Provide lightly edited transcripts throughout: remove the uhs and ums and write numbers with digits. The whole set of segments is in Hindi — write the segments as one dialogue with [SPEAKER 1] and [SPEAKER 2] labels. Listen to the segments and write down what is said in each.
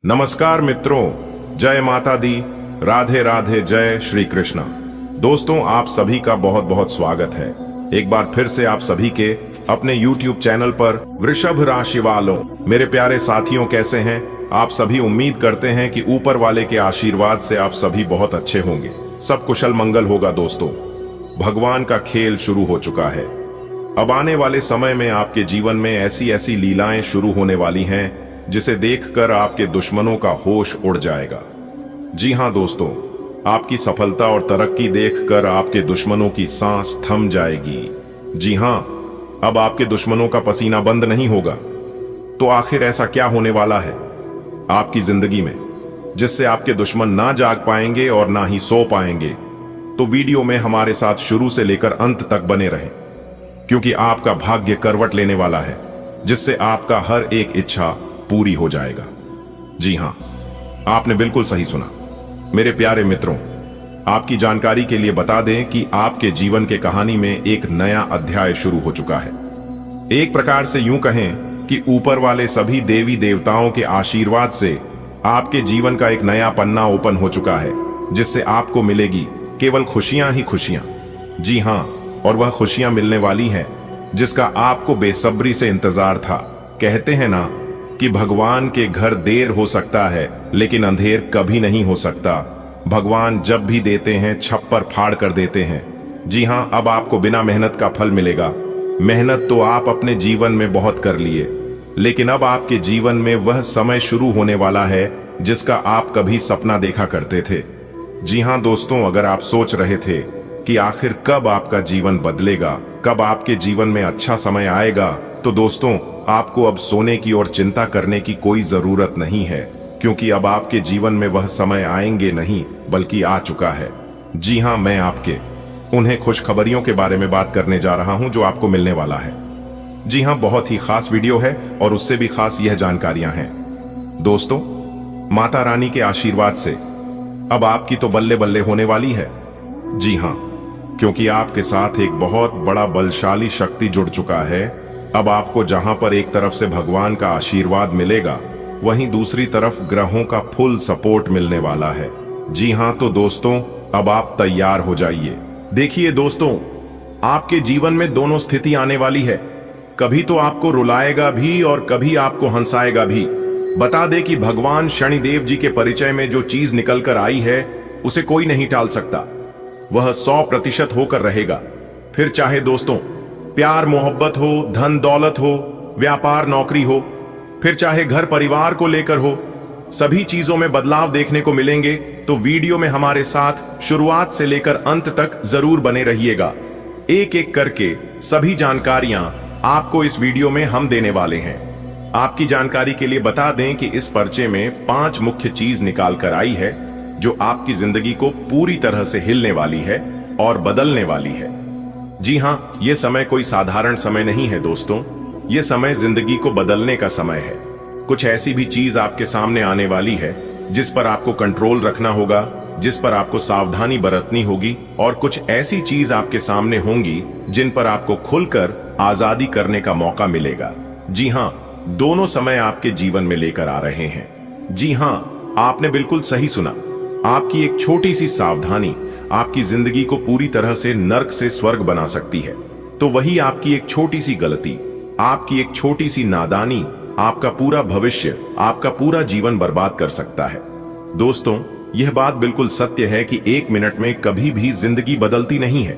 [SPEAKER 1] नमस्कार मित्रों, जय माता दी, राधे राधे, जय श्री कृष्णा। दोस्तों, आप सभी का बहुत बहुत स्वागत है एक बार फिर से आप सभी के अपने YouTube चैनल पर। वृषभ राशि वालों, मेरे प्यारे साथियों, कैसे हैं आप सभी? उम्मीद करते हैं कि ऊपर वाले के आशीर्वाद से आप सभी बहुत अच्छे होंगे, सब कुशल मंगल होगा। दोस्तों, भगवान का खेल शुरू हो चुका है। अब आने वाले समय में आपके जीवन में ऐसी ऐसी लीलाएं शुरू होने वाली हैं जिसे देखकर आपके दुश्मनों का होश उड़ जाएगा। जी हां दोस्तों, आपकी सफलता और तरक्की देखकर आपके दुश्मनों की सांस थम जाएगी। जी हां, अब आपके दुश्मनों का पसीना बंद नहीं होगा। तो आखिर ऐसा क्या होने वाला है आपकी जिंदगी में जिससे आपके दुश्मन ना जाग पाएंगे और ना ही सो पाएंगे? तो वीडियो में हमारे साथ शुरू से लेकर अंत तक बने रहें, क्योंकि आपका भाग्य करवट लेने वाला है जिससे आपका हर एक इच्छा पूरी हो जाएगा। जी हां, आपने बिल्कुल सही सुना। मेरे प्यारे मित्रों, आपकी जानकारी के लिए बता दें कि आपके जीवन के कहानी में एक नया अध्याय शुरू हो चुका है। एक प्रकार से यूं कहें कि ऊपर वाले सभी देवी देवताओं के आशीर्वाद से आपके जीवन का एक नया पन्ना ओपन हो चुका है, जिससे आपको मिलेगी केवल खुशियां ही खुशियां। जी हां, और वह खुशियां मिलने वाली हैं जिसका आपको बेसब्री से इंतजार था। कहते हैं ना कि भगवान के घर देर हो सकता है लेकिन अंधेर कभी नहीं हो सकता। भगवान जब भी देते हैं छप्पर फाड़ कर देते हैं। जी हां, अब आपको बिना मेहनत का फल मिलेगा। मेहनत तो आप अपने जीवन में बहुत कर लिए, लेकिन अब आपके जीवन में वह समय शुरू होने वाला है जिसका आप कभी सपना देखा करते थे। जी हां दोस्तों, अगर आप सोच रहे थे कि आखिर कब आपका जीवन बदलेगा, कब आपके जीवन में अच्छा समय आएगा, तो दोस्तों, आपको अब सोने की और चिंता करने की कोई जरूरत नहीं है, क्योंकि अब आपके जीवन में वह समय आएंगे नहीं बल्कि आ चुका है। जी हां, मैं आपके उन्हें खुशखबरियों के बारे में बात करने जा रहा हूं जो आपको मिलने वाला है। जी हां, बहुत ही खास वीडियो है और उससे भी खास यह जानकारियां हैं। दोस्तों, माता रानी के आशीर्वाद से अब आपकी तो बल्ले बल्ले होने वाली है। जी हां, क्योंकि आपके साथ एक बहुत बड़ा बलशाली शक्ति जुड़ चुका है। अब आपको जहां पर एक तरफ से भगवान का आशीर्वाद मिलेगा, वहीं दूसरी तरफ ग्रहों का फुल सपोर्ट मिलने वाला है। जी हां, तो दोस्तों, अब आप तैयार हो जाइए। देखिए दोस्तों, आपके जीवन में दोनों स्थिति आने वाली है। कभी तो आपको रुलाएगा भी और कभी आपको हंसाएगा भी। बता दे कि भगवान शनिदेव जी के परिचय में जो चीज निकल कर आई है उसे कोई नहीं टाल सकता। वह 100% होकर रहेगा। फिर चाहे दोस्तों प्यार मोहब्बत हो, धन दौलत हो, व्यापार नौकरी हो, फिर चाहे घर परिवार को लेकर हो, सभी चीजों में बदलाव देखने को मिलेंगे। तो वीडियो में हमारे साथ शुरुआत से लेकर अंत तक जरूर बने रहिएगा। एक एक करके सभी जानकारियां आपको इस वीडियो में हम देने वाले हैं। आपकी जानकारी के लिए बता दें कि इस पर्चे में 5 मुख्य चीज निकाल कर आई है जो आपकी जिंदगी को पूरी तरह से हिलने वाली है और बदलने वाली है। जी हां, यह समय कोई साधारण समय नहीं है दोस्तों, यह समय जिंदगी को बदलने का समय है। कुछ ऐसी भी चीज आपके सामने आने वाली है जिस पर आपको कंट्रोल रखना होगा, जिस पर आपको सावधानी बरतनी होगी, और कुछ ऐसी चीज आपके सामने होंगी जिन पर आपको खुलकर आजादी करने का मौका मिलेगा। जी हां, दोनों समय आपके जीवन में लेकर आ रहे हैं। जी हां, आपने बिल्कुल सही सुना। आपकी एक छोटी सी सावधानी आपकी जिंदगी को पूरी तरह से नर्क से स्वर्ग बना सकती है। तो वही आपकी एक छोटी सी गलती, आपकी एक छोटी सी नादानी आपका पूरा भविष्य, आपका पूरा जीवन बर्बाद कर सकता है। दोस्तों, यह बात बिल्कुल सत्य है कि 1 मिनट में कभी भी जिंदगी बदलती नहीं है,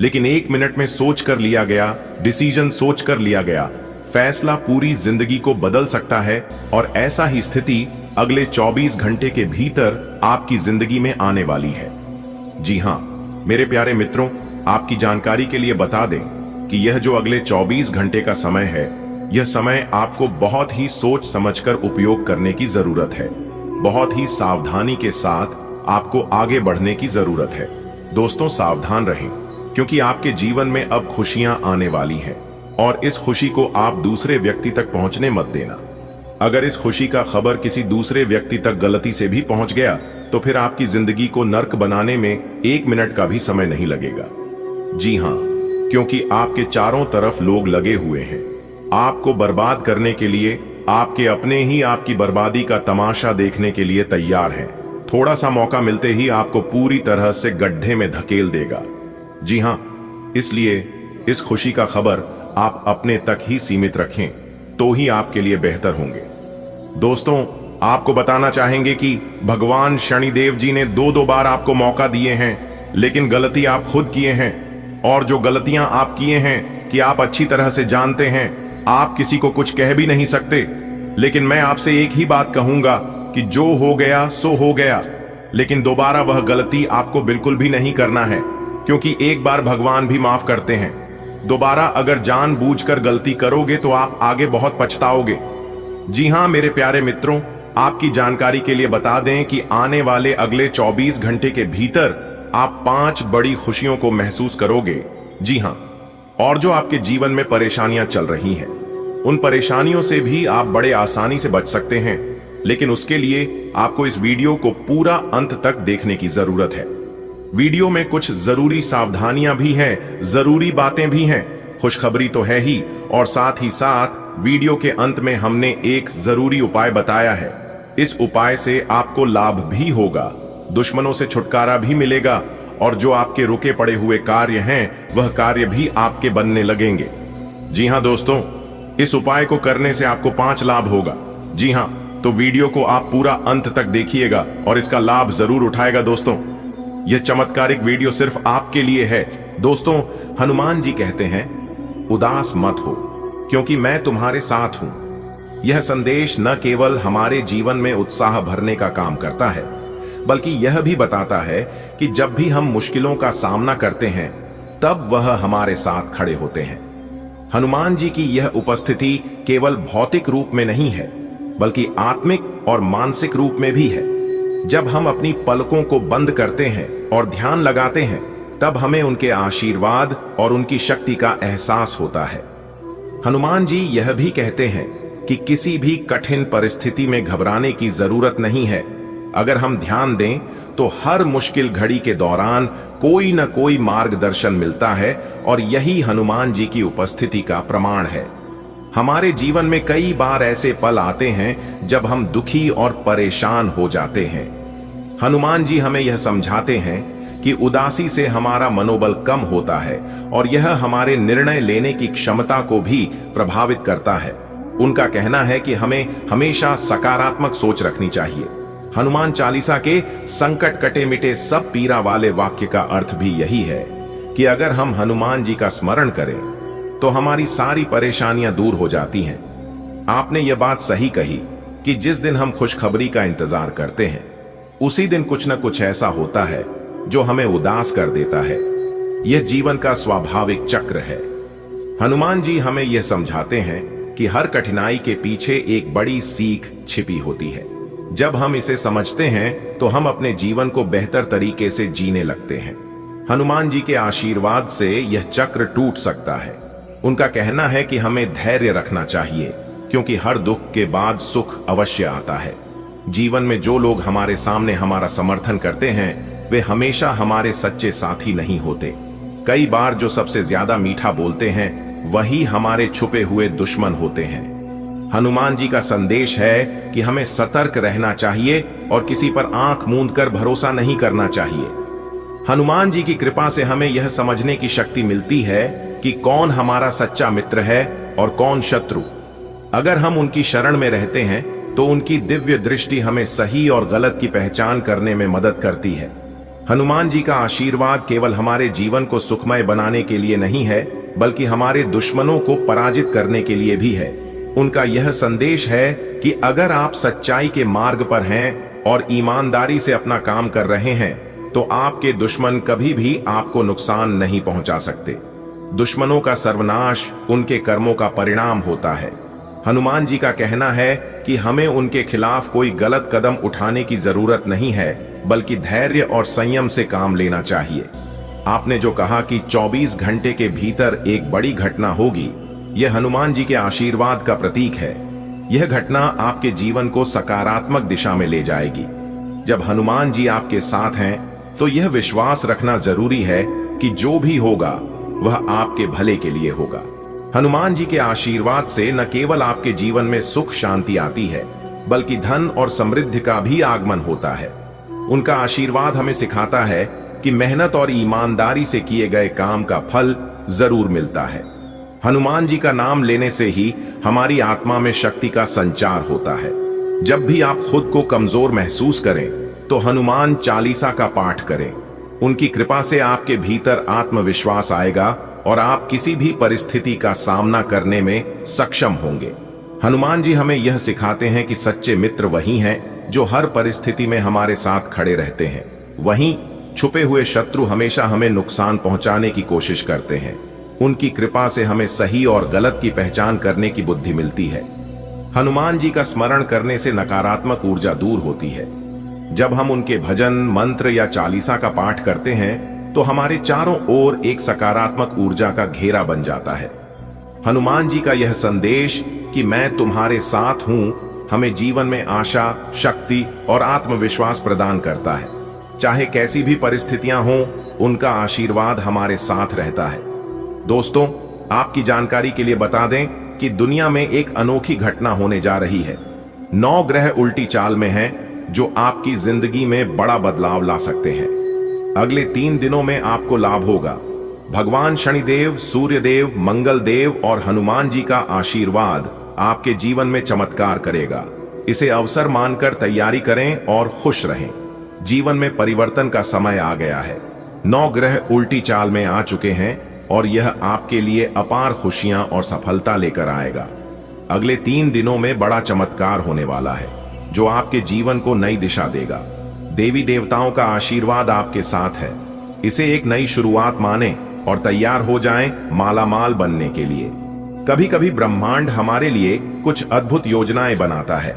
[SPEAKER 1] लेकिन 1 मिनट में सोच कर लिया गया डिसीजन, सोच कर लिया गया फैसला पूरी जिंदगी को बदल सकता है। और ऐसा ही स्थिति अगले 24 घंटे के भीतर आपकी जिंदगी में आने वाली है। जी हां, मेरे प्यारे मित्रों, आपकी जानकारी के लिए बता दें कि यह जो अगले 24 घंटे का समय है, यह समय आपको बहुत ही सोच समझकर उपयोग करने की जरूरत है। बहुत ही सावधानी के साथ आपको आगे बढ़ने की जरूरत है। दोस्तों, सावधान रहें, क्योंकि आपके जीवन में अब खुशियां आने वाली हैं और इस खुशी को आप दूसरे व्यक्ति तक पहुंचने मत देना। अगर इस खुशी का खबर किसी दूसरे व्यक्ति तक गलती से भी पहुंच गया तो फिर आपकी जिंदगी को नर्क बनाने में 1 मिनट का भी समय नहीं लगेगा। जी हां, क्योंकि आपके चारों तरफ लोग लगे हुए हैं आपको बर्बाद करने के लिए, आपके अपने ही आपकी बर्बादी का तमाशा देखने के लिए तैयार हैं। थोड़ा सा मौका मिलते ही आपको पूरी तरह से गड्ढे में धकेल देगा। जी हां, इसलिए इस खुशी का खबर आप अपने तक ही सीमित रखें तो ही आपके लिए बेहतर होंगे। दोस्तों, आपको बताना चाहेंगे कि भगवान शनिदेव जी ने दो बार आपको मौका दिए हैं, लेकिन गलती आप खुद किए हैं। और जो गलतियां आप किए हैं कि आप अच्छी तरह से जानते हैं, आप किसी को कुछ कह भी नहीं सकते। लेकिन मैं आपसे एक ही बात कहूंगा कि जो हो गया सो हो गया, लेकिन दोबारा वह गलती आपको बिल्कुल भी नहीं करना है, क्योंकि एक बार भगवान भी माफ करते हैं। दोबारा अगर जानबूझकर गलती करोगे तो आप आगे बहुत पछताओगे। जी हां मेरे प्यारे मित्रों, आपकी जानकारी के लिए बता दें कि आने वाले अगले 24 घंटे के भीतर आप 5 बड़ी खुशियों को महसूस करोगे। जी हां, और जो आपके जीवन में परेशानियां चल रही हैं, उन परेशानियों से भी आप बड़े आसानी से बच सकते हैं। लेकिन उसके लिए आपको इस वीडियो को पूरा अंत तक देखने की जरूरत है। वीडियो में कुछ जरूरी सावधानियां भी हैं, जरूरी बातें भी हैं, खुशखबरी तो है ही, और साथ ही साथ वीडियो के अंत में हमने एक जरूरी उपाय बताया है। इस उपाय से आपको लाभ भी होगा, दुश्मनों से छुटकारा भी मिलेगा, और जो आपके रुके पड़े हुए कार्य हैं वह कार्य भी आपके बनने लगेंगे। जी हां दोस्तों, इस उपाय को करने से आपको 5 लाभ होगा। जी हां, तो वीडियो को आप पूरा अंत तक देखिएगा और इसका लाभ जरूर उठाएगा। दोस्तों, यह चमत्कारिक वीडियो सिर्फ आपके लिए है। दोस्तों, हनुमान जी कहते हैं, उदास मत हो क्योंकि मैं तुम्हारे साथ हूं। यह संदेश न केवल हमारे जीवन में उत्साह भरने का काम करता है, बल्कि यह भी बताता है कि जब भी हम मुश्किलों का सामना करते हैं तब वह हमारे साथ खड़े होते हैं। हनुमान जी की यह उपस्थिति केवल भौतिक रूप में नहीं है, बल्कि आत्मिक और मानसिक रूप में भी है। जब हम अपनी पलकों को बंद करते हैं और ध्यान लगाते हैं, तब हमें उनके आशीर्वाद और उनकी शक्ति का एहसास होता है। हनुमान जी यह भी कहते हैं कि किसी भी कठिन परिस्थिति में घबराने की जरूरत नहीं है। अगर हम ध्यान दें तो हर मुश्किल घड़ी के दौरान कोई न कोई मार्गदर्शन मिलता है, और यही हनुमान जी की उपस्थिति का प्रमाण है। हमारे जीवन में कई बार ऐसे पल आते हैं जब हम दुखी और परेशान हो जाते हैं। हनुमान जी हमें यह समझाते हैं कि उदासी से हमारा मनोबल कम होता है, और यह हमारे निर्णय लेने की क्षमता को भी प्रभावित करता है। उनका कहना है कि हमें हमेशा सकारात्मक सोच रखनी चाहिए। हनुमान चालीसा के संकट कटे मिटे सब पीरा वाले वाक्य का अर्थ भी यही है कि अगर हम हनुमान जी का स्मरण करें तो हमारी सारी परेशानियां दूर हो जाती हैं। आपने यह बात सही कही कि जिस दिन हम खुशखबरी का इंतजार करते हैं, उसी दिन कुछ न कुछ ऐसा होता है जो हमें उदास कर देता है। यह जीवन का स्वाभाविक चक्र है। हनुमान जी हमें यह समझाते हैं कि हर कठिनाई के पीछे एक बड़ी सीख छिपी होती है। जब हम इसे समझते हैं तो हम अपने जीवन को बेहतर तरीके से जीने लगते हैं। हनुमान जी के आशीर्वाद से यह चक्र टूट सकता है। उनका कहना है कि हमें धैर्य रखना चाहिए, क्योंकि हर दुख के बाद सुख अवश्य आता है। जीवन में जो लोग हमारे सामने हमारा समर्थन करते हैं, वे हमेशा हमारे सच्चे साथी नहीं होते। कई बार जो सबसे ज्यादा मीठा बोलते हैं वही हमारे छुपे हुए दुश्मन होते हैं। हनुमान जी का संदेश है कि हमें सतर्क रहना चाहिए और किसी पर आंख मूंद कर भरोसा नहीं करना चाहिए। हनुमान जी की कृपा से हमें यह समझने की शक्ति मिलती है कि कौन हमारा सच्चा मित्र है और कौन शत्रु। अगर हम उनकी शरण में रहते हैं तो उनकी दिव्य दृष्टि हमें सही और गलत की पहचान करने में मदद करती है। हनुमान जी का आशीर्वाद केवल हमारे जीवन को सुखमय बनाने के लिए नहीं है, बल्कि हमारे दुश्मनों को पराजित करने के लिए भी है। उनका यह संदेश है कि अगर आप सच्चाई के मार्ग पर हैं और ईमानदारी से अपना काम कर रहे हैं, तो आपके दुश्मन कभी भी आपको नुकसान नहीं पहुंचा सकते। दुश्मनों का सर्वनाश उनके कर्मों का परिणाम होता है। हनुमान जी का कहना है कि हमें उनके खिलाफ कोई गलत कदम उठाने की जरूरत नहीं है, बल्कि धैर्य और संयम से काम लेना चाहिए। आपने जो कहा कि 24 घंटे के भीतर एक बड़ी घटना होगी, यह हनुमान जी के आशीर्वाद का प्रतीक है। यह घटना आपके जीवन को सकारात्मक दिशा में ले जाएगी। जब हनुमान जी आपके साथ हैं, तो यह विश्वास रखना जरूरी है कि जो भी होगा वह आपके भले के लिए होगा। हनुमान जी के आशीर्वाद से न केवल आपके जीवन में सुख शांति आती है, बल्कि धन और समृद्धि का भी आगमन होता है। उनका आशीर्वाद हमें सिखाता है कि मेहनत और ईमानदारी से किए गए काम का फल जरूर मिलता है। हनुमान जी का नाम लेने से ही हमारी आत्मा में शक्ति का संचार होता है। जब भी आप खुद को कमजोर महसूस करें तो हनुमान चालीसा का पाठ करें। उनकी कृपा से आपके भीतर आत्मविश्वास आएगा और आप किसी भी परिस्थिति का सामना करने में सक्षम होंगे। हनुमान जी हमें यह सिखाते हैं कि सच्चे मित्र वही हैं जो हर परिस्थिति में हमारे साथ खड़े रहते हैं। वहीं छुपे हुए शत्रु हमेशा हमें नुकसान पहुंचाने की कोशिश करते हैं। उनकी कृपा से हमें सही और गलत की पहचान करने की बुद्धि मिलती है। हनुमान जी का स्मरण करने से नकारात्मक ऊर्जा दूर होती है। जब हम उनके भजन, मंत्र या चालीसा का पाठ करते हैं तो हमारे चारों ओर एक सकारात्मक ऊर्जा का घेरा बन जाता है। हनुमान जी का यह संदेश कि मैं तुम्हारे साथ हूं हमें जीवन में आशा, शक्ति और आत्मविश्वास प्रदान करता है। चाहे कैसी भी परिस्थितियां हों, उनका आशीर्वाद हमारे साथ रहता है। दोस्तों, आपकी जानकारी के लिए बता दें कि दुनिया में एक अनोखी घटना होने जा रही है। 9 ग्रह उल्टी चाल में हैं जो आपकी जिंदगी में बड़ा बदलाव ला सकते हैं। अगले 3 दिनों में आपको लाभ होगा। भगवान शनिदेव, सूर्यदेव, मंगल देव और हनुमान जी का आशीर्वाद आपके जीवन में चमत्कार करेगा। इसे अवसर मानकर तैयारी करें और खुश रहें। जीवन में परिवर्तन का समय आ गया है। 9 ग्रह उल्टी चाल में आ चुके हैं और यह आपके लिए अपार खुशियां और सफलता लेकर आएगा। अगले 3 दिनों में बड़ा चमत्कार होने वाला है जो आपके जीवन को नई दिशा देगा। देवी देवताओं का आशीर्वाद आपके साथ है। इसे एक नई शुरुआत माने और तैयार हो जाएं मालामाल बनने के लिए। कभी कभी ब्रह्मांड हमारे लिए कुछ अद्भुत योजनाएं बनाता है।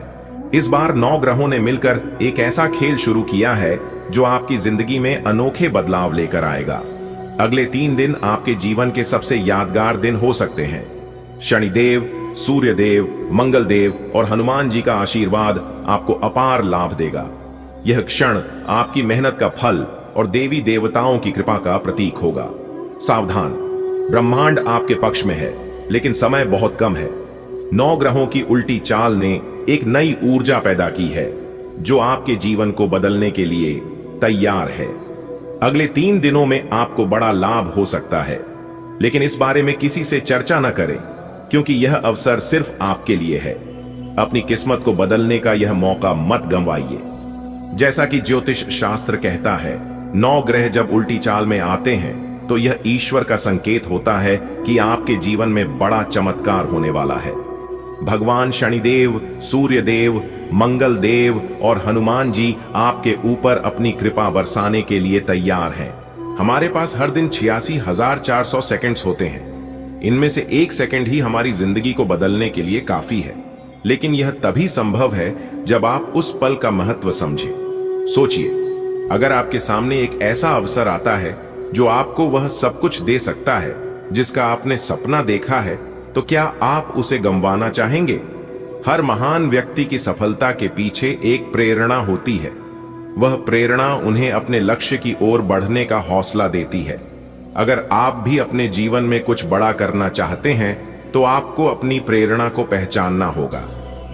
[SPEAKER 1] इस बार 9 ग्रहों ने मिलकर एक ऐसा खेल शुरू किया है जो आपकी जिंदगी में अनोखे बदलाव लेकर आएगा। अगले 3 दिन आपके जीवन के सबसे यादगार दिन हो सकते हैं। शनिदेव, सूर्यदेव, मंगल देव और हनुमान जी का आशीर्वाद आपको अपार लाभ देगा। यह क्षण आपकी मेहनत का फल और देवी देवताओं की कृपा का प्रतीक होगा। सावधान, ब्रह्मांड आपके पक्ष में है, लेकिन समय बहुत कम है। 9 ग्रहों की उल्टी चाल ने एक नई ऊर्जा पैदा की है जो आपके जीवन को बदलने के लिए तैयार है। अगले 3 दिनों में आपको बड़ा लाभ हो सकता है, लेकिन इस बारे में किसी से चर्चा न करें क्योंकि यह अवसर सिर्फ आपके लिए है। अपनी किस्मत को बदलने का यह मौका मत गंवाइए। जैसा कि ज्योतिष शास्त्र कहता है, 9 ग्रह जब उल्टी चाल में आते हैं तो यह ईश्वर का संकेत होता है कि आपके जीवन में बड़ा चमत्कार होने वाला है। भगवान शनिदेव, सूर्यदेव, मंगल देव और हनुमान जी आपके ऊपर अपनी कृपा बरसाने के लिए तैयार हैं। हमारे पास हर दिन 86,400 सेकंड्स होते हैं। इनमें से 1 सेकंड ही हमारी जिंदगी को बदलने के लिए काफी है, लेकिन यह तभी संभव है जब आप उस पल का महत्व समझें। सोचिए, अगर आपके सामने एक ऐसा अवसर आता है जो आपको वह सब कुछ दे सकता है जिसका आपने सपना देखा है, तो क्या आप उसे गंवाना चाहेंगे? हर महान व्यक्ति की सफलता के पीछे एक प्रेरणा होती है। वह प्रेरणा उन्हें अपने लक्ष्य की ओर बढ़ने का हौसला देती है। अगर आप भी अपने जीवन में कुछ बड़ा करना चाहते हैं तो आपको अपनी प्रेरणा को पहचानना होगा।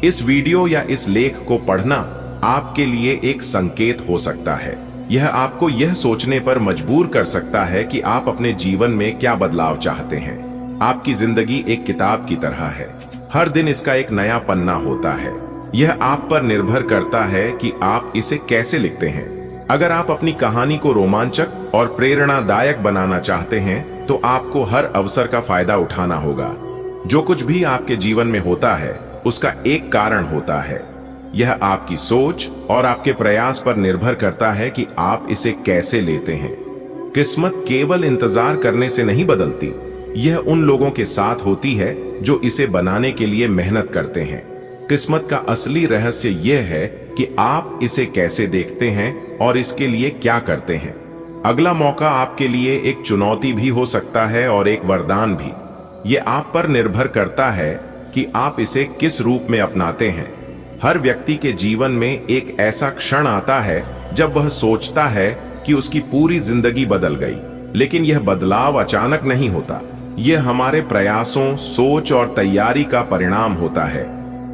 [SPEAKER 1] इस वीडियो या इस लेख को पढ़ना आपके लिए एक संकेत हो सकता है। यह आपको यह सोचने पर मजबूर कर सकता है कि आप अपने जीवन में क्या बदलाव चाहते हैं। आपकी जिंदगी एक किताब की तरह है। हर दिन इसका एक नया पन्ना होता है। यह आप पर निर्भर करता है कि आप इसे कैसे लिखते हैं। अगर आप अपनी कहानी को रोमांचक और प्रेरणादायक बनाना चाहते हैं तो आपको हर अवसर का फायदा उठाना होगा। जो कुछ भी आपके जीवन में होता है उसका एक कारण होता है। यह आपकी सोच और आपके प्रयास पर निर्भर करता है कि आप इसे कैसे लेते हैं। किस्मत केवल इंतजार करने से नहीं बदलती, यह उन लोगों के साथ होती है जो इसे बनाने के लिए मेहनत करते हैं। किस्मत का असली रहस्य यह है कि आप इसे कैसे देखते हैं और इसके लिए क्या करते हैं। अगला मौका आपके लिए एक चुनौती भी हो सकता है और एक वरदान भी। यह आप पर निर्भर करता है कि आप इसे किस रूप में अपनाते हैं। हर व्यक्ति के जीवन में एक ऐसा क्षण आता है जब वह सोचता है कि उसकी पूरी जिंदगी बदल गई, लेकिन यह बदलाव अचानक नहीं होता। यह हमारे प्रयासों, सोच और तैयारी का परिणाम होता है।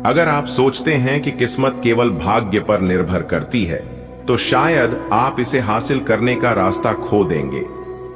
[SPEAKER 1] अगर आप सोचते हैं कि किस्मत केवल भाग्य पर निर्भर करती है, तो शायद आप इसे हासिल करने का रास्ता खो देंगे।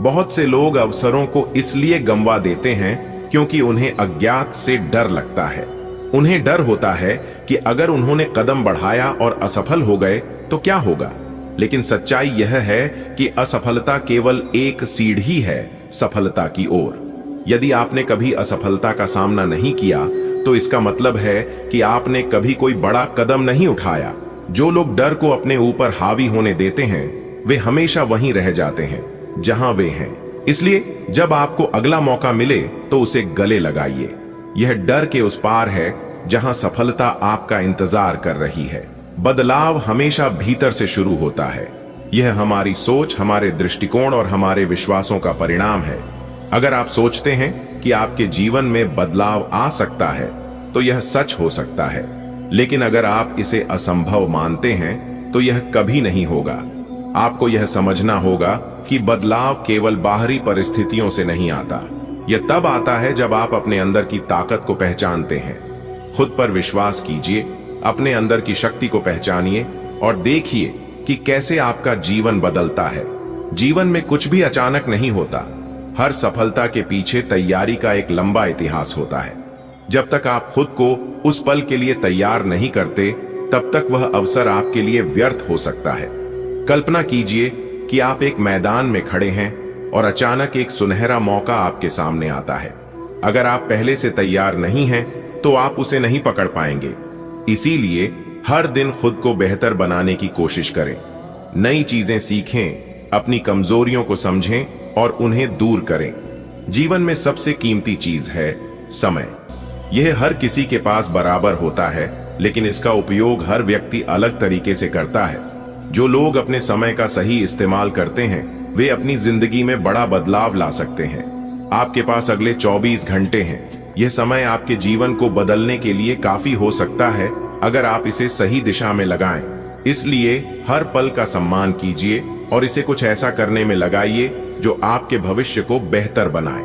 [SPEAKER 1] बहुत से लोग अवसरों को इसलिए गंवा देते हैं क्योंकि उन्हें अज्ञात से डर लगता है। उन्हें डर होता है कि अगर उन्होंने कदम बढ़ाया और असफल हो गए तो क्या होगा। लेकिन सच्चाई यह है कि असफलता केवल एक सीढ़ी है सफलता की ओर। यदि आपने कभी असफलता का सामना नहीं किया तो इसका मतलब है कि आपने कभी कोई बड़ा कदम नहीं उठाया। जो लोग डर को अपने ऊपर हावी होने देते हैं वे हमेशा वहीं रह जाते हैं जहां वे हैं। इसलिए जब आपको अगला मौका मिले तो उसे गले लगाइए। यह डर के उस पार है जहां सफलता आपका इंतजार कर रही है। बदलाव हमेशा भीतर से शुरू होता है। यह हमारी सोच, हमारे दृष्टिकोण और हमारे विश्वासों का परिणाम है। अगर आप सोचते हैं कि आपके जीवन में बदलाव आ सकता है तो यह सच हो सकता है, लेकिन अगर आप इसे असंभव मानते हैं तो यह कभी नहीं होगा। आपको यह समझना होगा कि बदलाव केवल बाहरी परिस्थितियों से नहीं आता। यह तब आता है जब आप अपने अंदर की ताकत को पहचानते हैं। खुद पर विश्वास कीजिए, अपने अंदर की शक्ति को पहचानिए और देखिए कि कैसे आपका जीवन बदलता है। जीवन में कुछ भी अचानक नहीं होता। हर सफलता के पीछे तैयारी का एक लंबा इतिहास होता है। जब तक आप खुद को उस पल के लिए तैयार नहीं करते, तब तक वह अवसर आपके लिए व्यर्थ हो सकता है। कल्पना कीजिए कि आप एक मैदान में खड़े हैं और अचानक एक सुनहरा मौका आपके सामने आता है। अगर आप पहले से तैयार नहीं हैं, तो आप उसे नहीं पकड़ पाएंगे। इसीलिए हर दिन खुद को बेहतर बनाने की कोशिश करें। नई चीजें सीखें, अपनी कमजोरियों को समझें और उन्हें दूर करें। जीवन में सबसे कीमती चीज है समय। यह हर किसी के पास बराबर होता है, लेकिन इसका उपयोग हर व्यक्ति अलग तरीके से करता है। जो लोग अपने समय का सही इस्तेमाल करते हैं वे अपनी जिंदगी में बड़ा बदलाव ला सकते हैं। आपके पास अगले 24 घंटे हैं। यह समय आपके जीवन को बदलने के लिए काफी हो सकता है अगर आप इसे सही दिशा में लगाएं। इसलिए हर पल का सम्मान कीजिए और इसे कुछ ऐसा करने में लगाइए जो आपके भविष्य को बेहतर बनाए।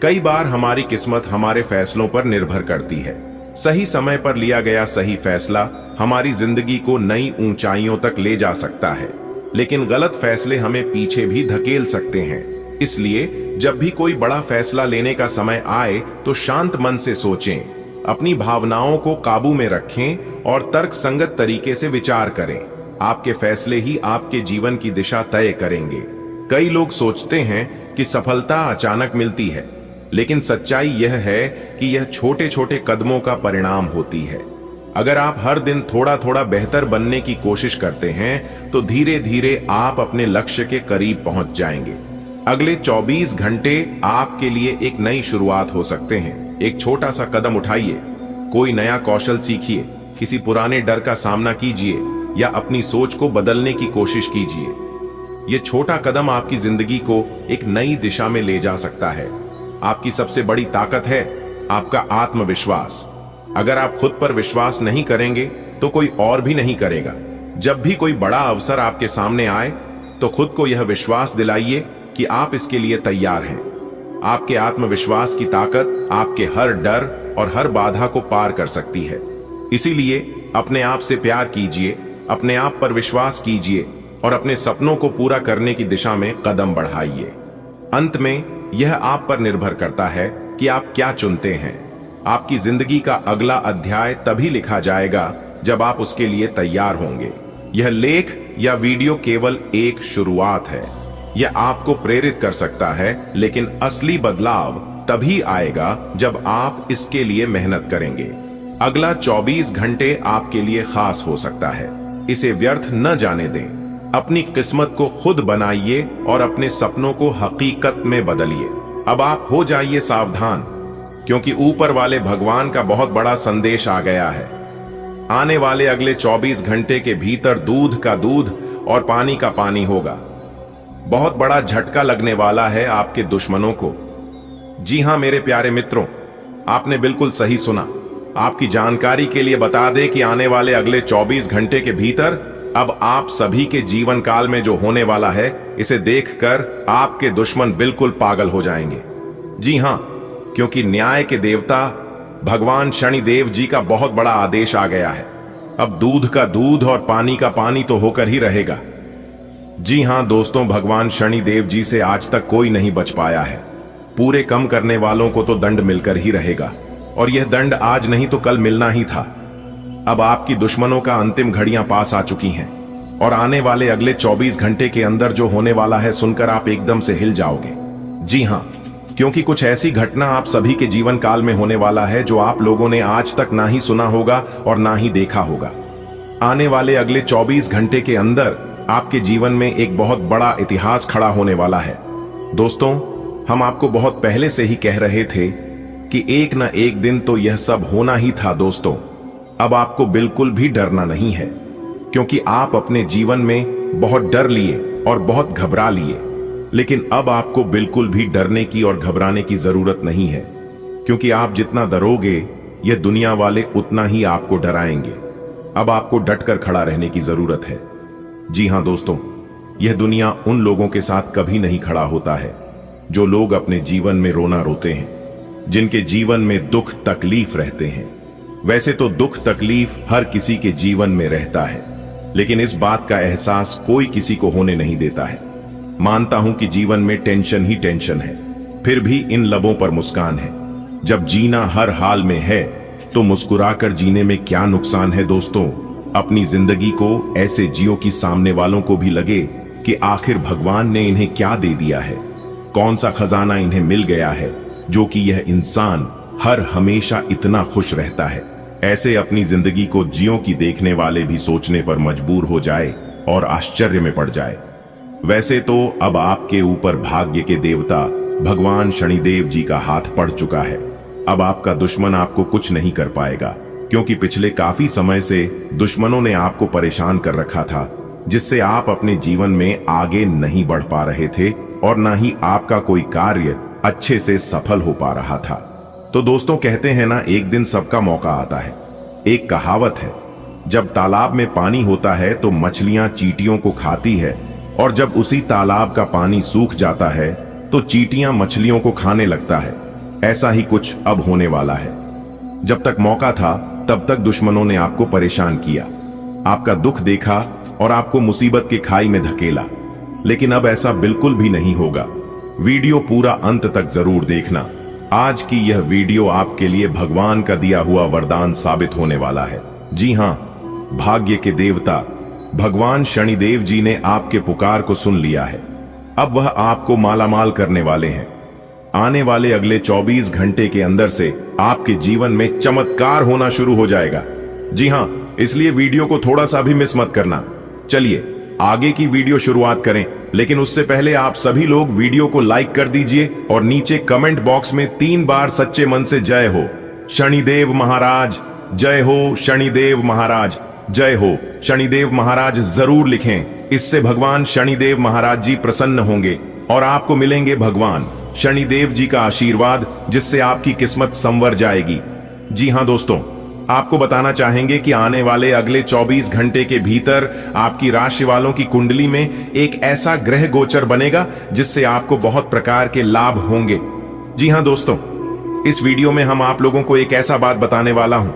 [SPEAKER 1] कई बार हमारी किस्मत हमारे फैसलों पर निर्भर करती है। सही समय पर लिया गया सही फैसला हमारी जिंदगी को नई ऊंचाइयों तक ले जा सकता है, लेकिन गलत फैसले हमें पीछे भी धकेल सकते हैं। इसलिए जब भी कोई बड़ा फैसला लेने का समय आए तो शांत मन से सोचें, अपनी भावनाओं को काबू में रखें और तर्कसंगत तरीके से विचार करें। आपके फैसले ही आपके जीवन की दिशा तय करेंगे। कई लोग सोचते हैं कि सफलता अचानक मिलती है, लेकिन सच्चाई यह है कि यह छोटे छोटे कदमों का परिणाम होती है। अगर आप हर दिन थोड़ा थोड़ा बेहतर बनने की कोशिश करते हैं तो धीरे धीरे आप अपने लक्ष्य के करीब पहुंच जाएंगे। अगले 24 घंटे आपके लिए एक नई शुरुआत हो सकते हैं। एक छोटा सा कदम उठाइए, कोई नया कौशल सीखिए, किसी पुराने डर का सामना कीजिए या अपनी सोच को बदलने की कोशिश कीजिए। यह छोटा कदम आपकी जिंदगी को एक नई दिशा में ले जा सकता है। आपकी सबसे बड़ी ताकत है आपका आत्मविश्वास। अगर आप खुद पर विश्वास नहीं करेंगे तो कोई और भी नहीं करेगा। जब भी कोई बड़ा अवसर आपके सामने आए तो खुद को यह विश्वास दिलाइए कि आप इसके लिए तैयार हैं। आपके आत्मविश्वास की ताकत आपके हर डर और हर बाधा को पार कर सकती है। इसीलिए अपने आप से प्यार कीजिए, अपने आप पर विश्वास कीजिए और अपने सपनों को पूरा करने की दिशा में कदम बढ़ाइए। अंत में यह आप पर निर्भर करता है कि आप क्या चुनते हैं। आपकी जिंदगी का अगला अध्याय तभी लिखा जाएगा जब आप उसके लिए तैयार होंगे। यह लेख या वीडियो केवल एक शुरुआत है। यह आपको प्रेरित कर सकता है, लेकिन असली बदलाव तभी आएगा जब आप इसके लिए मेहनत करेंगे। अगला 24 घंटे आपके लिए खास हो सकता है। इसे व्यर्थ न जाने दें। अपनी किस्मत को खुद बनाइए और अपने सपनों को हकीकत में बदलिए। अब आप हो जाइए सावधान, क्योंकि ऊपर वाले भगवान का बहुत बड़ा संदेश आ गया है। आने वाले अगले 24 घंटे के भीतर दूध का दूध और पानी का पानी होगा। बहुत बड़ा झटका लगने वाला है आपके दुश्मनों को। जी हां मेरे प्यारे मित्रों, आपने बिल्कुल सही सुना। आपकी जानकारी के लिए बता दें कि आने वाले अगले 24 घंटे के भीतर अब आप सभी के जीवन काल में जो होने वाला है, इसे देखकर आपके दुश्मन बिल्कुल पागल हो जाएंगे। जी हां, क्योंकि न्याय के देवता भगवान शनिदेव जी का बहुत बड़ा आदेश आ गया है। अब दूध का दूध और पानी का पानी तो होकर ही रहेगा। जी हां दोस्तों, भगवान शनिदेव जी से आज तक कोई नहीं बच पाया है। पूरे कम करने वालों को तो दंड मिलकर ही रहेगा, और यह दंड आज नहीं तो कल मिलना ही था। अब आपकी दुश्मनों का अंतिम घड़ियां पास आ चुकी हैं, और आने वाले अगले 24 घंटे के अंदर जो होने वाला है सुनकर आप एकदम से हिल जाओगे। जी हां, क्योंकि कुछ ऐसी घटना आप सभी के जीवन काल में होने वाला है जो आप लोगों ने आज तक ना ही सुना होगा और ना ही देखा होगा। आने वाले अगले 24 घंटे के अंदर आपके जीवन में एक बहुत बड़ा इतिहास खड़ा होने वाला है। दोस्तों, हम आपको बहुत पहले से ही कह रहे थे कि एक ना एक दिन तो यह सब होना ही था। दोस्तों, अब आपको बिल्कुल भी डरना नहीं है, क्योंकि आप अपने जीवन में बहुत डर लिए और बहुत घबरा लिए। लेकिन अब आपको बिल्कुल भी डरने की और घबराने की जरूरत नहीं है, क्योंकि आप जितना डरोगे यह दुनिया वाले उतना ही आपको डराएंगे। अब आपको डटकर खड़ा रहने की जरूरत है। जी हां दोस्तों, यह दुनिया उन लोगों के साथ कभी नहीं खड़ा होता है जो लोग अपने जीवन में रोना रोते हैं, जिनके जीवन में दुख तकलीफ रहते हैं। वैसे तो दुख तकलीफ हर किसी के जीवन में रहता है, लेकिन इस बात का एहसास कोई किसी को होने नहीं देता है। मानता हूं कि जीवन में टेंशन ही टेंशन है, फिर भी इन लबों पर मुस्कान है। जब जीना हर हाल में है तो मुस्कुराकर जीने में क्या नुकसान है। दोस्तों, अपनी जिंदगी को ऐसे जियो कि सामने वालों को भी लगे कि आखिर भगवान ने इन्हें क्या दे दिया है, कौन सा खजाना इन्हें मिल गया है जो कि यह इंसान हर हमेशा इतना खुश रहता है। ऐसे अपनी जिंदगी को जियो की देखने वाले भी सोचने पर मजबूर हो जाए और आश्चर्य में पड़ जाए। वैसे तो अब आपके ऊपर भाग्य के देवता भगवान शनिदेव जी का हाथ पड़ चुका है। अब आपका दुश्मन आपको कुछ नहीं कर पाएगा, क्योंकि पिछले काफी समय से दुश्मनों ने आपको परेशान कर रखा था, जिससे आप अपने जीवन में आगे नहीं बढ़ पा रहे थे और ना ही आपका कोई कार्य अच्छे से सफल हो पा रहा था। तो दोस्तों, कहते हैं ना, एक दिन सबका मौका आता है। एक कहावत है, जब तालाब में पानी होता है तो मछलियां चींटियों को खाती है, और जब उसी तालाब का पानी सूख जाता है तो चींटियां मछलियों को खाने लगता है। ऐसा ही कुछ अब होने वाला है। जब तक मौका था तब तक दुश्मनों ने आपको परेशान किया, आपका दुख देखा और आपको मुसीबत के खाई में धकेला। लेकिन अब ऐसा बिल्कुल भी नहीं होगा। वीडियो पूरा अंत तक जरूर देखना। आज की यह वीडियो आपके लिए भगवान का दिया हुआ वरदान साबित होने वाला है। जी हां, भाग्य के देवता भगवान शनिदेव जी ने आपके पुकार को सुन लिया है। अब वह आपको मालामाल करने वाले हैं। आने वाले अगले 24 घंटे के अंदर से आपके जीवन में चमत्कार होना शुरू हो जाएगा। जी हां, इसलिए वीडियो को थोड़ा सा भी मिस मत करना। चलिए आगे की वीडियो शुरुआत करें, लेकिन उससे पहले आप सभी लोग वीडियो को लाइक कर दीजिए और नीचे कमेंट बॉक्स में 3 बार सच्चे मन से जय हो शनिदेव महाराज, जय हो शनिदेव महाराज, जय हो शनिदेव महाराज जरूर लिखें। इससे भगवान शनिदेव महाराज जी प्रसन्न होंगे और आपको मिलेंगे भगवान शनिदेव जी का आशीर्वाद, जिससे आपकी किस्मत संवर जाएगी। जी हां दोस्तों, आपको बताना चाहेंगे कि आने वाले अगले 24 घंटे के भीतर आपकी राशि वालों की कुंडली में एक ऐसा ग्रह गोचर बनेगा जिससे आपको बहुत प्रकार के लाभ होंगे। जी हां दोस्तों, इस वीडियो में हम आप लोगों को एक ऐसा बात बताने वाला हूं,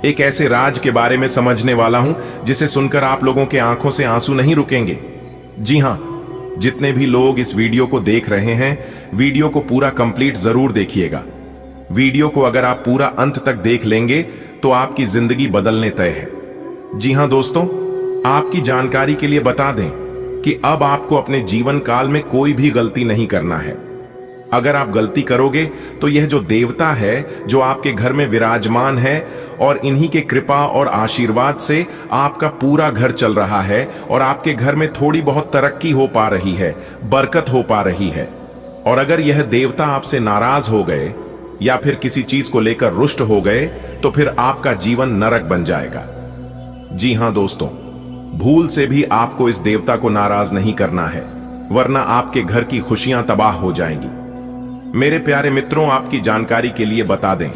[SPEAKER 1] एक ऐसे राज के बारे में समझने वाला हूं जिसे सुनकर आप लोगों के आंखों से आंसू नहीं रुकेंगे। जी हां, जितने भी लोग इस वीडियो को देख रहे हैं, वीडियो को पूरा कंप्लीट जरूर देखिएगा। वीडियो को अगर आप पूरा अंत तक देख लेंगे तो आपकी जिंदगी बदलने तय है। जी हां दोस्तों, आपकी जानकारी के लिए बता दें कि अब आपको अपने जीवन काल में कोई भी गलती नहीं करना है। अगर आप गलती करोगे तो यह जो देवता है जो आपके घर में विराजमान है, और इन्हीं के कृपा और आशीर्वाद से आपका पूरा घर चल रहा है और आपके घर में थोड़ी बहुत तरक्की हो पा रही है, बरकत हो पा रही है। और अगर यह देवता आपसे नाराज हो गए या फिर किसी चीज को लेकर रुष्ट हो गए तो फिर आपका जीवन नरक बन जाएगा। जी हां दोस्तों, भूल से भी आपको इस देवता को नाराज नहीं करना है, वरना आपके घर की खुशियां तबाह हो जाएंगी। मेरे प्यारे मित्रों, आपकी जानकारी के लिए बता दें,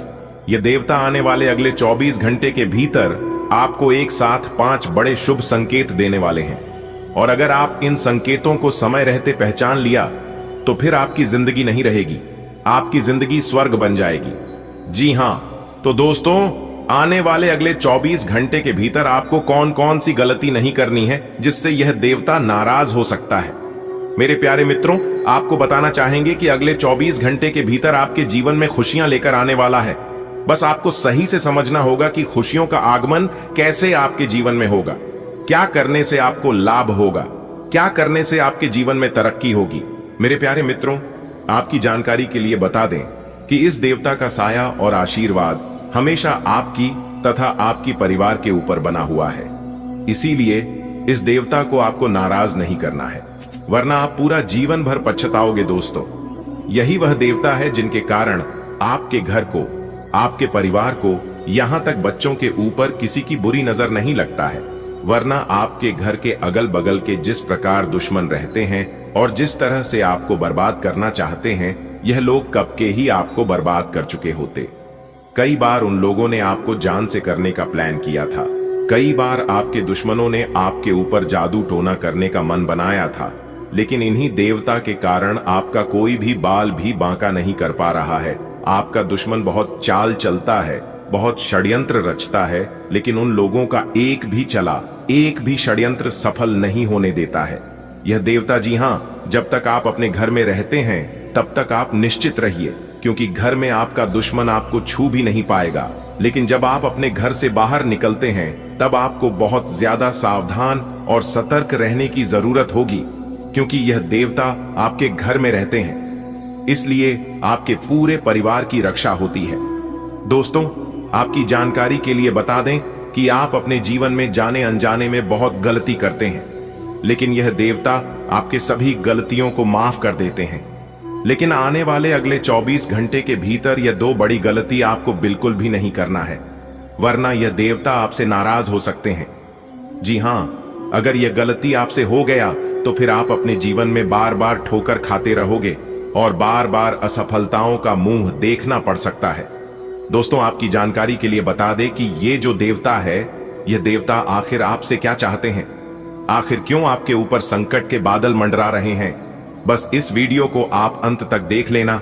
[SPEAKER 1] यह देवता आने वाले अगले 24 घंटे के भीतर आपको एक साथ 5 बड़े शुभ संकेत देने वाले हैं। और अगर आप इन संकेतों को समय रहते पहचान लिया तो फिर आपकी जिंदगी नहीं रहेगी, आपकी जिंदगी स्वर्ग बन जाएगी। जी हां, तो दोस्तों, आने वाले अगले 24 घंटे के भीतर आपको कौन कौन सी गलती नहीं करनी है जिससे यह देवता नाराज हो सकता है। मेरे प्यारे मित्रों, आपको बताना चाहेंगे कि अगले 24 घंटे के भीतर आपके जीवन में खुशियां लेकर आने वाला है। बस आपको सही से समझना होगा कि खुशियों का आगमन कैसे आपके जीवन में होगा, क्या करने से आपको लाभ होगा, क्या करने से आपके जीवन में तरक्की होगी। मेरे प्यारे मित्रों, आपकी जानकारी के लिए बता दें कि इस देवता का साया और आशीर्वाद हमेशा आपकी तथा आपकी परिवार के ऊपर बना हुआ है। इसीलिए इस देवता को आपको नाराज नहीं करना है, वरना आप पूरा जीवन भर पछताओगे। दोस्तों, यही वह देवता है जिनके कारण आपके घर को, आपके परिवार को, यहां तक बच्चों के ऊपर किसी की बुरी नजर नहीं लगता है। वरना आपके घर के अगल बगल के जिस प्रकार दुश्मन रहते हैं और जिस तरह से आपको बर्बाद करना चाहते हैं, यह लोग कब के ही आपको बर्बाद कर चुके होते। कई बार उन लोगों ने आपको जान से करने का प्लान किया था। कई बार आपके दुश्मनों ने आपके ऊपर जादू टोना करने का मन बनाया था, लेकिन इन्हीं देवता के कारण आपका कोई भी बाल भी बांका नहीं कर पा रहा है। आपका दुश्मन बहुत चाल चलता है, बहुत षड्यंत्र रचता है, लेकिन उन लोगों का एक भी षड्यंत्र सफल नहीं होने देता है। यह देवता, जी हां, जब तक आप अपने घर में रहते हैं तब तक आप निश्चित रहिए, क्योंकि घर में आपका दुश्मन आपको छू भी नहीं पाएगा। लेकिन जब आप अपने घर से बाहर निकलते हैं तब आपको बहुत ज्यादा सावधान और सतर्क रहने की जरूरत होगी, क्योंकि यह देवता आपके घर में रहते हैं। इसलिए आपके पूरे परिवार की रक्षा होती है। दोस्तों, आपकी जानकारी के लिए बता दें कि आप अपने जीवन में जाने अनजाने में बहुत गलती करते हैं, लेकिन यह देवता आपके सभी गलतियों को माफ कर देते हैं। लेकिन आने वाले अगले 24 घंटे के भीतर यह 2 बड़ी गलती आपको बिल्कुल भी नहीं करना है, वरना यह देवता आपसे नाराज हो सकते हैं। जी हां, अगर यह गलती आपसे हो गया तो फिर आप अपने जीवन में बार बार ठोकर खाते रहोगे और बार बार असफलताओं का मुंह देखना पड़ सकता है। दोस्तों, आपकी जानकारी के लिए बता दें कि ये जो देवता है, यह देवता आखिर आपसे क्या चाहते हैं, आखिर क्यों आपके ऊपर संकट के बादल मंडरा रहे हैं। बस इस वीडियो को आप अंत तक देख लेना,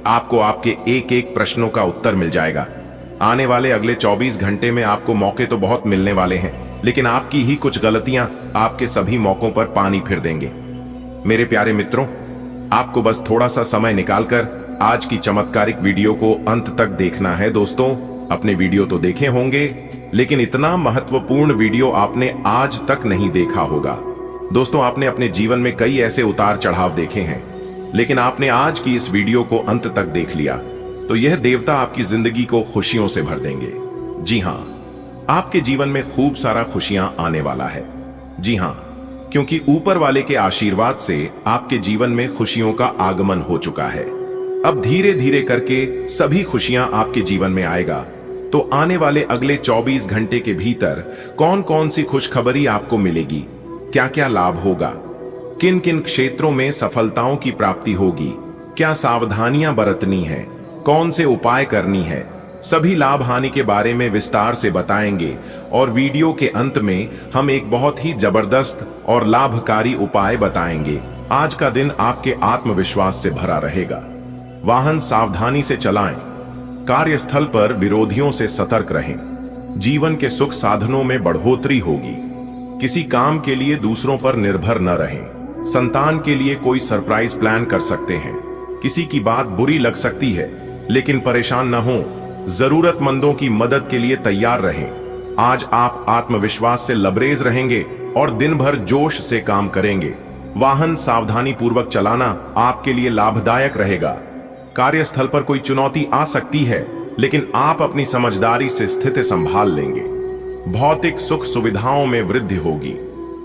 [SPEAKER 1] आपको आपके एक एक प्रश्नों का उत्तर मिल जाएगा। आने वाले अगले 24 घंटे में आपको मौके तो बहुत मिलने वाले हैं, लेकिन आपकी ही कुछ गलतियां आपके सभी मौकों पर पानी फिर देंगे। मेरे प्यारे मित्रों, आपको बस थोड़ा सा समय निकालकर आज की चमत्कारिक वीडियो को अंत तक देखना है। दोस्तों, अपने वीडियो तो देखे होंगे, लेकिन इतना महत्वपूर्ण वीडियो आपने आज तक नहीं देखा होगा। दोस्तों, आपने अपने जीवन में कई ऐसे उतार चढ़ाव देखे हैं, लेकिन आपने आज की इस वीडियो को अंत तक देख लिया तो यह देवता आपकी जिंदगी को खुशियों से भर देंगे। जी हां, आपके जीवन में खूब सारा खुशियां आने वाला है। जी हां, क्योंकि ऊपर वाले के आशीर्वाद से आपके जीवन में खुशियों का आगमन हो चुका है। अब धीरे धीरे करके सभी खुशियां आपके जीवन में आएगा। तो आने वाले अगले 24 घंटे के भीतर कौन कौन सी खुशखबरी आपको मिलेगी, क्या क्या लाभ होगा, किन किन क्षेत्रों में सफलताओं की प्राप्ति होगी, क्या सावधानियां बरतनी है, कौन से उपाय करनी है, सभी लाभ हानि के बारे में विस्तार से बताएंगे। और वीडियो के अंत में हम एक बहुत ही जबरदस्त और लाभकारी उपाय बताएंगे। आज का दिन आपके आत्मविश्वास से भरा रहेगा। वाहन सावधानी से चलाएं, कार्यस्थल पर विरोधियों से सतर्क रहें, जीवन के सुख साधनों में बढ़ोतरी होगी, किसी काम के लिए दूसरों पर निर्भर न रहें, संतान के लिए कोई सरप्राइज प्लान कर सकते हैं, किसी की बात बुरी लग सकती है, लेकिन परेशान न हो, जरूरतमंदों की मदद के लिए तैयार रहें। आज आप आत्मविश्वास से लबरेज रहेंगे और दिन भर जोश से काम करेंगे। वाहन सावधानी पूर्वक चलाना आपके लिए लाभदायक रहेगा। कार्यस्थल पर कोई चुनौती आ सकती है, लेकिन आप अपनी समझदारी से स्थिति संभाल लेंगे। भौतिक सुख सुविधाओं में वृद्धि होगी।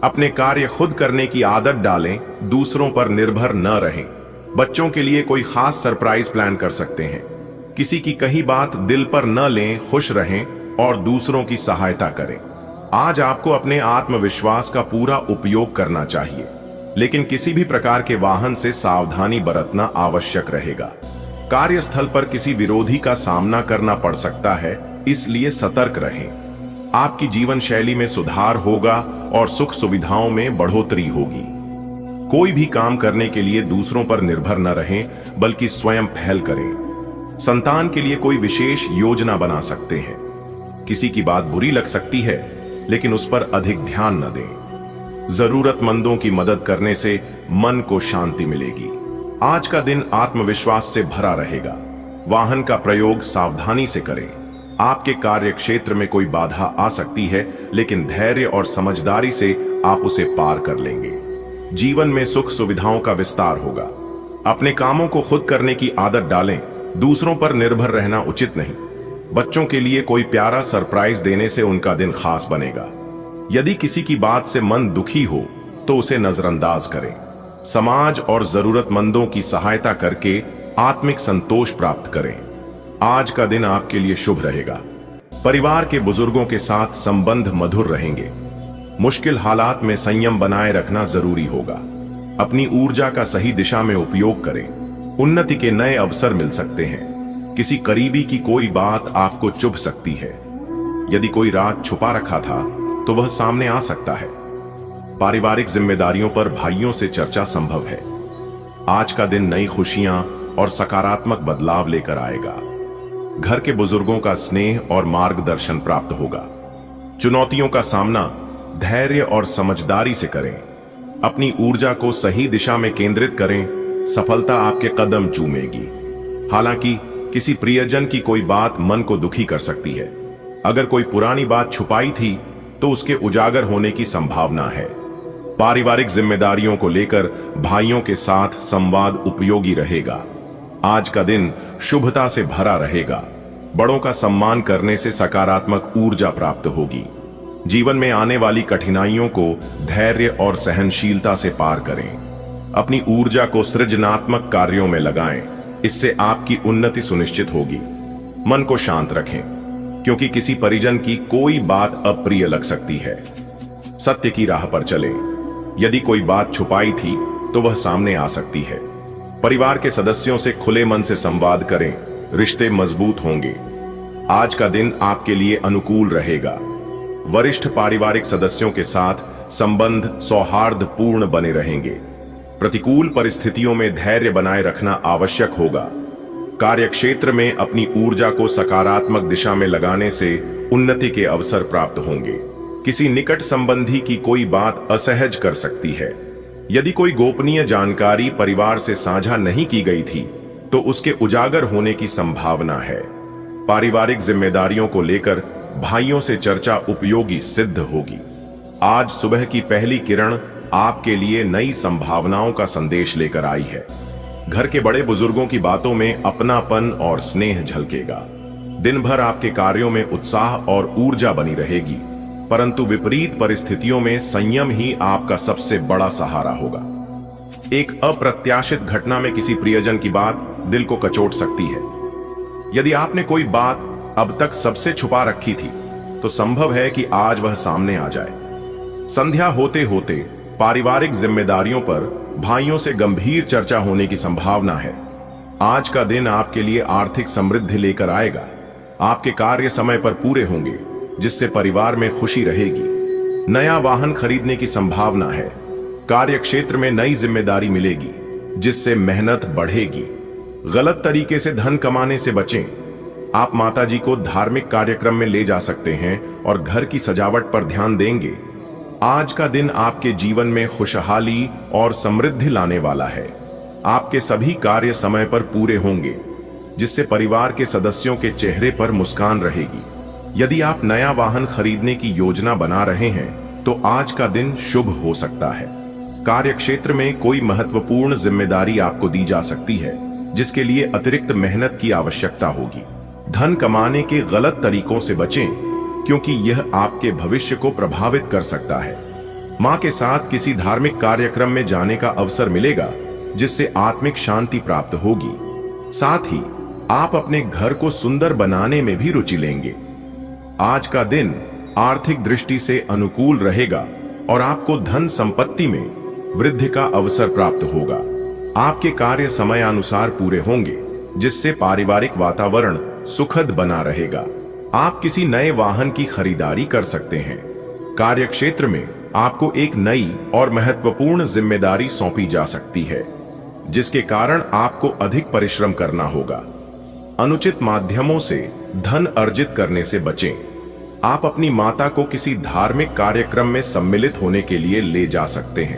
[SPEAKER 1] अपने कार्य खुद करने की आदत डालें, दूसरों पर निर्भर न रहें। बच्चों के लिए कोई खास सरप्राइज प्लान कर सकते हैं। किसी की कही बात दिल पर न लें, खुश रहें और दूसरों की सहायता करें। आज आपको अपने आत्मविश्वास का पूरा उपयोग करना चाहिए, लेकिन किसी भी प्रकार के वाहन से सावधानी बरतना आवश्यक रहेगा। कार्यस्थल पर किसी विरोधी का सामना करना पड़ सकता है, इसलिए सतर्क रहें। आपकी जीवन शैली में सुधार होगा और सुख सुविधाओं में बढ़ोतरी होगी। कोई भी काम करने के लिए दूसरों पर निर्भर न रहें, बल्कि स्वयं पहल करें। संतान के लिए कोई विशेष योजना बना सकते हैं। किसी की बात बुरी लग सकती है, लेकिन उस पर अधिक ध्यान न दें। जरूरतमंदों की मदद करने से मन को शांति मिलेगी। आज का दिन आत्मविश्वास से भरा रहेगा। वाहन का प्रयोग सावधानी से करें। आपके कार्य क्षेत्र में कोई बाधा आ सकती है, लेकिन धैर्य और समझदारी से आप उसे पार कर लेंगे। जीवन में सुख सुविधाओं का विस्तार होगा। अपने कामों को खुद करने की आदत डालें। दूसरों पर निर्भर रहना उचित नहीं। बच्चों के लिए कोई प्यारा सरप्राइज देने से उनका दिन खास बनेगा। यदि किसी की बात से मन दुखी हो तो उसे नजरअंदाज करें। समाज और जरूरतमंदों की सहायता करके आत्मिक संतोष प्राप्त करें। आज का दिन आपके लिए शुभ रहेगा। परिवार के बुजुर्गों के साथ संबंध मधुर रहेंगे। मुश्किल हालात में संयम बनाए रखना जरूरी होगा। अपनी ऊर्जा का सही दिशा में उपयोग करें। उन्नति के नए अवसर मिल सकते हैं। किसी करीबी की कोई बात आपको चुभ सकती है। यदि कोई राज छुपा रखा था तो वह सामने आ सकता है। पारिवारिक जिम्मेदारियों पर भाइयों से चर्चा संभव है। आज का दिन नई खुशियां और सकारात्मक बदलाव लेकर आएगा। घर के बुजुर्गों का स्नेह और मार्गदर्शन प्राप्त होगा। चुनौतियों का सामना धैर्य और समझदारी से करें। अपनी ऊर्जा को सही दिशा में केंद्रित करें। सफलता आपके कदम चूमेगी। हालांकि किसी प्रियजन की कोई बात मन को दुखी कर सकती है। अगर कोई पुरानी बात छुपाई थी तो उसके उजागर होने की संभावना है। पारिवारिक जिम्मेदारियों को लेकर भाइयों के साथ संवाद उपयोगी रहेगा। आज का दिन शुभता से भरा रहेगा। बड़ों का सम्मान करने से सकारात्मक ऊर्जा प्राप्त होगी। जीवन में आने वाली कठिनाइयों को धैर्य और सहनशीलता से पार करें। अपनी ऊर्जा को सृजनात्मक कार्यों में लगाएं। इससे आपकी उन्नति सुनिश्चित होगी। मन को शांत रखें, क्योंकि किसी परिजन की कोई बात अप्रिय लग सकती है। सत्य की राह पर चलें। यदि कोई बात छुपाई थी तो वह सामने आ सकती है। परिवार के सदस्यों से खुले मन से संवाद करें। रिश्ते मजबूत होंगे। आज का दिन आपके लिए अनुकूल रहेगा। वरिष्ठ पारिवारिक सदस्यों के साथ संबंध सौहार्दपूर्ण बने रहेंगे। प्रतिकूल परिस्थितियों में धैर्य बनाए रखना आवश्यक होगा। कार्यक्षेत्र में अपनी ऊर्जा को सकारात्मक दिशा में लगाने से उन्नति के अवसर प्राप्त होंगे। किसी निकट संबंधी की कोई बात असहज कर सकती है। यदि कोई गोपनीय जानकारी परिवार से साझा नहीं की गई थी तो उसके उजागर होने की संभावना है। पारिवारिक जिम्मेदारियों को लेकर भाइयों से चर्चा उपयोगी सिद्ध होगी। आज सुबह की पहली किरण आपके लिए नई संभावनाओं का संदेश लेकर आई है। घर के बड़े बुजुर्गों की बातों में अपनापन और स्नेह झलकेगा। दिन भर आपके कार्यों में उत्साह और ऊर्जा बनी रहेगी, परंतु विपरीत परिस्थितियों में संयम ही आपका सबसे बड़ा सहारा होगा। एक अप्रत्याशित घटना में किसी प्रियजन की बात दिल को कचोट सकती है। यदि आपने कोई बात अब तक सबसे छुपा रखी थी तो संभव है कि आज वह सामने आ जाए। संध्या होते होते पारिवारिक जिम्मेदारियों पर भाइयों से गंभीर चर्चा होने की संभावना है। आज का दिन आपके लिए आर्थिक समृद्धि लेकर आएगा। आपके कार्य समय पर पूरे होंगे, जिससे परिवार में खुशी रहेगी। नया वाहन खरीदने की संभावना है। कार्य क्षेत्र में नई जिम्मेदारी मिलेगी, जिससे मेहनत बढ़ेगी। गलत तरीके से धन कमाने से बचें। आप माताजी को धार्मिक कार्यक्रम में ले जा सकते हैं और घर की सजावट पर ध्यान देंगे। आज का दिन आपके जीवन में खुशहाली और समृद्धि लाने वाला है। आपके सभी कार्य समय पर पूरे होंगे, जिससे परिवार के सदस्यों के चेहरे पर मुस्कान रहेगी। यदि आप नया वाहन खरीदने की योजना बना रहे हैं तो आज का दिन शुभ हो सकता है। कार्यक्षेत्र में कोई महत्वपूर्ण जिम्मेदारी आपको दी जा सकती है, जिसके लिए अतिरिक्त मेहनत की आवश्यकता होगी। धन कमाने के गलत तरीकों से बचें, क्योंकि यह आपके भविष्य को प्रभावित कर सकता है। मां के साथ किसी धार्मिक कार्यक्रम में जाने का अवसर मिलेगा, जिससे आत्मिक शांति प्राप्त होगी। साथ ही आप अपने घर को सुंदर बनाने में भी रुचि लेंगे। आज का दिन आर्थिक दृष्टि से अनुकूल रहेगा और आपको धन संपत्ति में वृद्धि का अवसर प्राप्त होगा। आपके कार्य समयानुसार पूरे होंगे, जिससे पारिवारिक वातावरण सुखद बना रहेगा। आप किसी नए वाहन की खरीदारी कर सकते हैं। कार्यक्षेत्र में आपको एक नई और महत्वपूर्ण जिम्मेदारी सौंपी जा सकती है, जिसके कारण आपको अधिक परिश्रम करना होगा। अनुचित माध्यमों से धन अर्जित करने से बचें। आप अपनी माता को किसी धार्मिक कार्यक्रम में सम्मिलित होने के लिए ले जा सकते हैं।